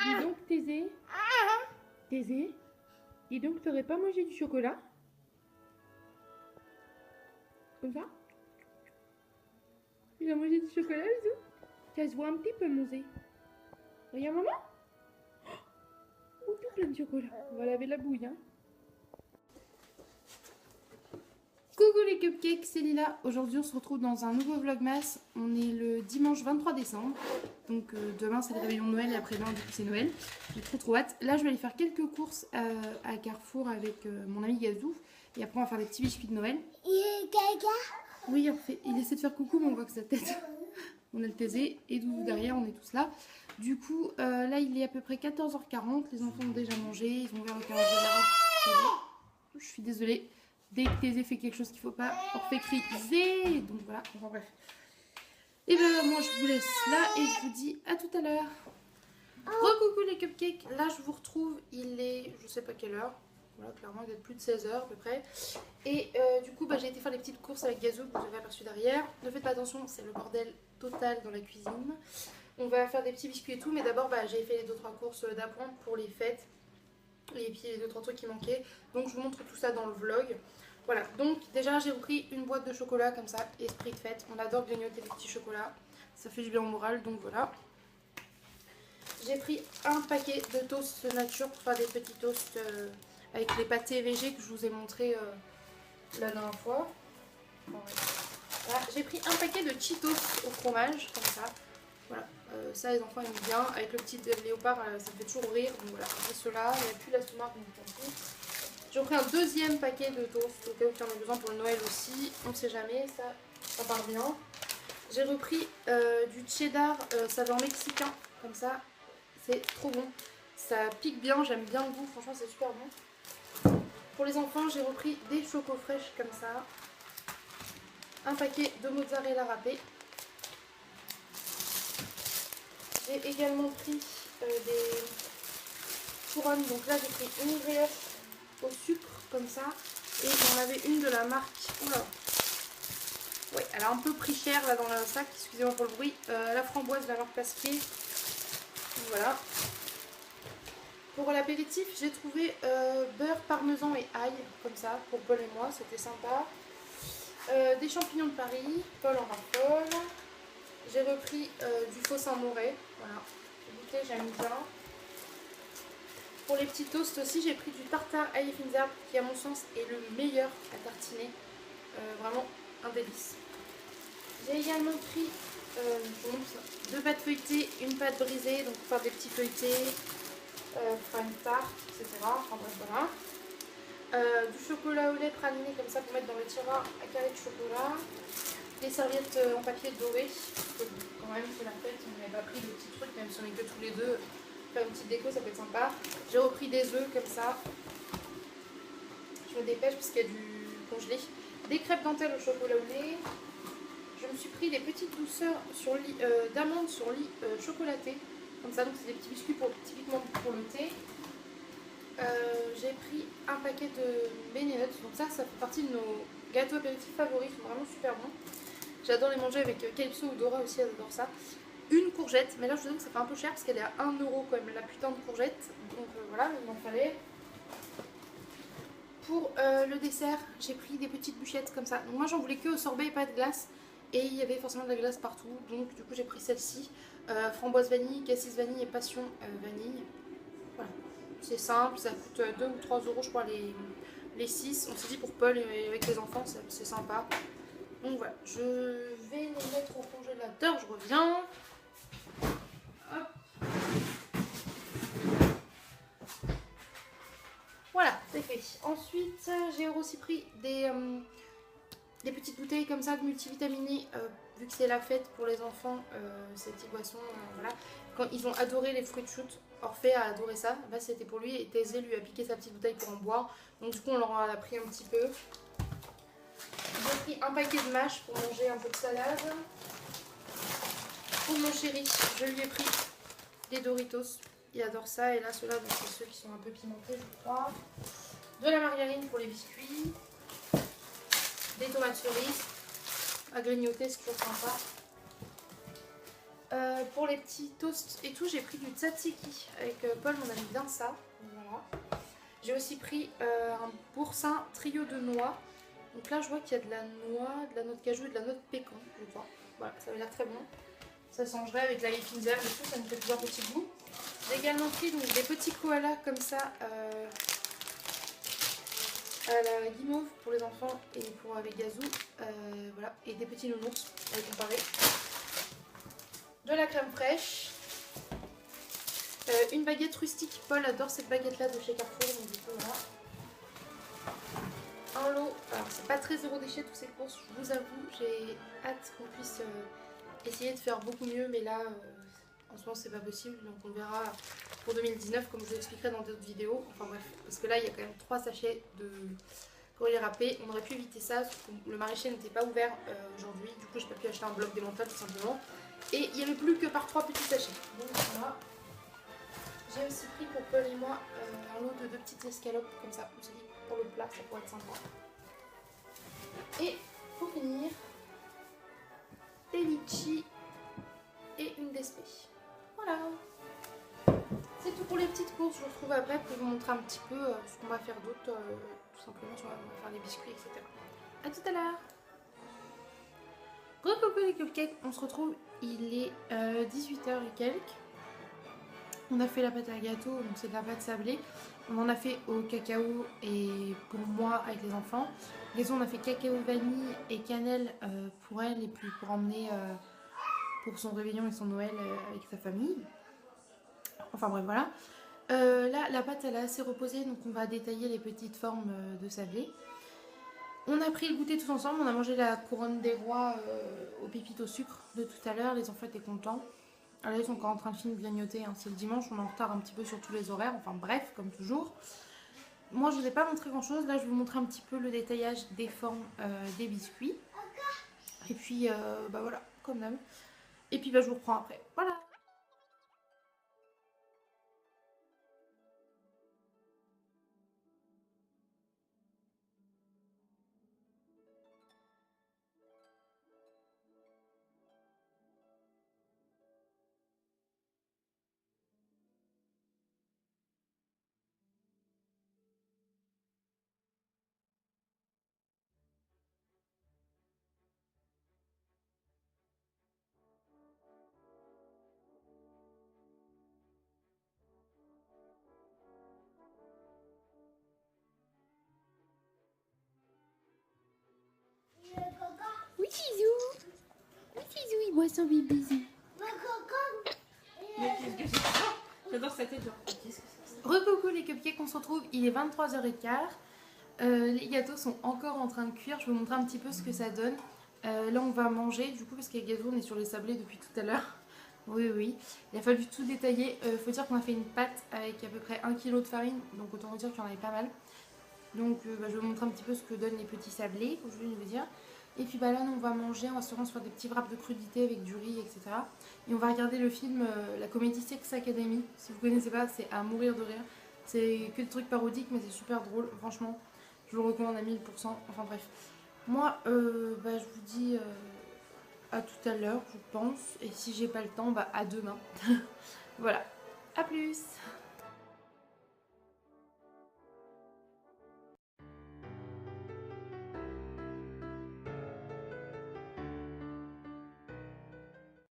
Dis donc, Thésée. Thésée, dis donc, t'aurais pas mangé du chocolat? Comme ça? Il a mangé du chocolat, Bisou? Ça se voit un petit peu, Mosé. Regarde, maman. Oh, tout plein de chocolat. On va laver la bouille, hein. Coucou les cupcakes, c'est Lila. Aujourd'hui, on se retrouve dans un nouveau vlogmas. On est le dimanche 23 décembre. Donc demain, c'est le réveillon de Noël et après-demain, du coup, c'est Noël. J'ai trop hâte. Là, je vais aller faire quelques courses à Carrefour avec mon ami Gazou. Et après, on va faire des petits biscuits de Noël. Oui, il essaie de faire coucou, mais on voit que sa tête. On a le Thésée et Doudou derrière, on est tous là. Du coup, là, il est à peu près 14h40. Les enfants ont déjà mangé. Ils ont ouvert le carré de la robe. Je suis désolée. Dès que Thésée fait quelque chose qu'il ne faut pas, on fait cri zé. Donc voilà, enfin bref. Et ben moi je vous laisse là et je vous dis à tout à l'heure. Re-coucou les cupcakes. Là je vous retrouve, il est je sais pas quelle heure. Voilà, clairement il doit être plus de 16h à peu près. Et du coup j'ai été faire des petites courses avec Gazou que vous avez aperçu derrière. Ne faites pas attention, c'est le bordel total dans la cuisine. On va faire des petits biscuits et tout, mais d'abord j'ai fait les 2-3 courses d'appoint pour les fêtes. Et puis les 2-3 trucs qui manquaient. Donc je vous montre tout ça dans le vlog. Voilà, donc déjà j'ai repris une boîte de chocolat comme ça, esprit de fête. On adore grignoter des petits chocolats, ça fait du bien au moral, donc voilà. J'ai pris un paquet de toasts nature pour faire des petits toasts avec les pâtés végé que je vous ai montré la dernière fois. Voilà, j'ai pris un paquet de Cheetos au fromage, comme ça. Voilà, ça les enfants aiment bien. Avec le petit léopard, ça me fait toujours rire. Donc voilà, j'ai cela. Il n'y a plus la sous-marque, donc tant pis. J'ai pris un deuxième paquet de toast au cas où tu en as besoin pour le Noël aussi. On ne sait jamais, ça part bien. J'ai repris du cheddar saveur mexicain, comme ça. C'est trop bon. Ça pique bien, j'aime bien le goût. Franchement, c'est super bon. Pour les enfants, j'ai repris des chocos fraîches comme ça. Un paquet de mozzarella râpé. J'ai également pris des couronnes. Donc là, j'ai pris une brioche au sucre comme ça, et j'en avais une de la marque, oula, ouais, elle a un peu pris cher là dans le sac, excusez-moi pour le bruit, la framboise de la marque Pasquier. Voilà. Pour l'apéritif, j'ai trouvé beurre parmesan et ail comme ça pour Paul et moi, c'était sympa. Des champignons de Paris, Paul en raffole. J'ai repris du faux Saint-Moré, voilà, goûter, j'aime bien. Pour les petits toasts aussi, j'ai pris du tartare ail Finzerbe qui à mon sens est le meilleur à tartiner. Vraiment un délice. J'ai également pris deux pâtes feuilletées, une pâte brisée, donc pour faire des petits feuilletés, pour faire une tarte, etc. Enfin bref, voilà. Du chocolat au lait praliné comme ça pour mettre dans le tiroir à carré de chocolat. Des serviettes en papier doré. Quand même, c'est la fête, on n'avait pas pris de petits trucs, même si on est que tous les deux. Faire une petite déco, ça peut être sympa. J'ai repris des œufs comme ça. Je me dépêche parce qu'il y a du congelé. Des crêpes dentelles au chocolat au lait. Je me suis pris des petites douceurs sur lit d'amandes sur lit chocolaté. Comme ça, donc c'est des petits biscuits typiquement pour le thé. J'ai pris un paquet de Benny-Nuts. Donc ça fait partie de nos gâteaux apéritifs favoris. Ils sont vraiment super bons. J'adore les manger avec Calypso ou Dora aussi, elle adore ça. Une courgette, mais là je vous avoue que ça fait un peu cher parce qu'elle est à 1 € quand même, la putain de courgette. Donc voilà, il m'en fallait. Pour le dessert, j'ai pris des petites bûchettes comme ça. Donc moi j'en voulais que au sorbet et pas de glace. Et il y avait forcément de la glace partout. Donc du coup j'ai pris celle-ci. Framboise vanille, cassis vanille et passion vanille. Voilà. C'est simple, ça coûte 2 ou 3 € je crois les 6. On s'est dit pour Paul et avec les enfants c'est sympa. Donc voilà, je vais les mettre au congélateur, je reviens. Hop. Voilà, c'est fait. Ensuite, j'ai aussi pris des petites bouteilles comme ça de multivitaminé, vu que c'est la fête pour les enfants, ces petites boissons, voilà. Quand ils ont adoré les fruits de chute, Orphée a adoré ça, bah, c'était pour lui et Thésée lui a piqué sa petite bouteille pour en boire. Donc du coup on leur en a pris un petit peu. J'ai pris un paquet de mâches pour manger un peu de salade. Pour mon chéri, je lui ai pris des Doritos. Il adore ça. Et là, ceux-là, c'est ceux qui sont un peu pimentés, je crois. De la margarine pour les biscuits. Des tomates cerises à grignoter, c'est toujours sympa. Pour les petits toasts et tout, j'ai pris du tzatziki. Avec Paul, on aime bien ça. Voilà. J'ai aussi pris un boursin trio de noix. Donc là, je vois qu'il y a de la noix, de la noix de cajou et de la noix de pécan, je crois. Voilà, ça va l'air très bon. Ça changerait avec la Lifinzer et tout, ça me fait plusieurs petits goûts. J'ai également pris donc, des petits koalas comme ça à la guimauve pour les enfants et pour avec Gazou. Voilà, et des petits nounours à comparer. De la crème fraîche. Une baguette rustique. Paul adore cette baguette là de chez Carrefour, donc du coup voilà. Un lot, alors c'est pas très zéro déchet toutes ces courses, je vous avoue, j'ai hâte qu'on puisse essayer de faire beaucoup mieux, mais là en ce moment c'est pas possible, donc on verra pour 2019 comme je vous expliquerai dans d'autres vidéos. Enfin bref, parce que là il y a quand même 3 sachets de courrier râpé, on aurait pu éviter ça, parce que le maraîcher n'était pas ouvert aujourd'hui, du coup j'ai pas pu acheter un bloc démontable tout simplement, et il n'y avait plus que par 3 petits sachets. Donc voilà. J'ai aussi pris pour Paul et moi un lot de 2 petites escalopes comme ça, on s'est dit pour le plat ça pourrait être sympa. Et pour finir, des litchis et une despé. Voilà. C'est tout pour les petites courses, je vous retrouve après pour vous montrer un petit peu ce qu'on va faire d'autre, tout simplement, on va faire des biscuits, etc. A tout à l'heure. Gros coucou les cupcakes, on se retrouve, il est 18h et quelques. On a fait la pâte à gâteau, donc c'est de la pâte sablée. On en a fait au cacao et pour moi avec les enfants. Les autres on a fait cacao vanille et cannelle pour elle et puis pour emmener pour son réveillon et son Noël avec sa famille. Enfin bref voilà. Là la pâte elle est assez reposée donc on va détailler les petites formes de sablé. On a pris le goûter tous ensemble, on a mangé la couronne des rois aux pépites au sucre de tout à l'heure, les enfants étaient contents. Alors là, ils sont encore en train de finir de grignoter, hein. C'est le dimanche, on est en retard un petit peu sur tous les horaires, enfin bref, comme toujours. Moi, je ne vous ai pas montré grand chose, là je vais vous montrer un petit peu le détaillage des formes des biscuits. Et puis, bah voilà, comme d'hab. Et puis, bah, je vous reprends après. Voilà. Oui, Zizou. Oui, Zizou, il boit son bisou. J'adore sa tête, genre. Recoucou les cupcakes, on se retrouve, il est 23h15. Les gâteaux sont encore en train de cuire, je vais vous montrer un petit peu ce que ça donne. Là on va manger, du coup parce qu'avec Gazou on est sur les sablés depuis tout à l'heure. Oui oui, il a fallu tout détailler. Faut dire qu'on a fait une pâte avec à peu près 1 kg de farine, donc autant vous dire qu'il y en avait pas mal. Donc bah, je vais vous montrer un petit peu ce que donnent les petits sablés, comme je viens de vous dire. Et puis bah là nous, on va manger, on va se faire des petits wraps de crudités avec du riz, etc. Et on va regarder le film, la comédie Sex Academy. Si vous connaissez pas, c'est à mourir de rire. C'est que des trucs parodiques mais c'est super drôle, franchement. Je vous le recommande à 1000%, enfin bref. Moi, bah, je vous dis à tout à l'heure, je pense. Et si j'ai pas le temps, bah, à demain. Voilà, à plus.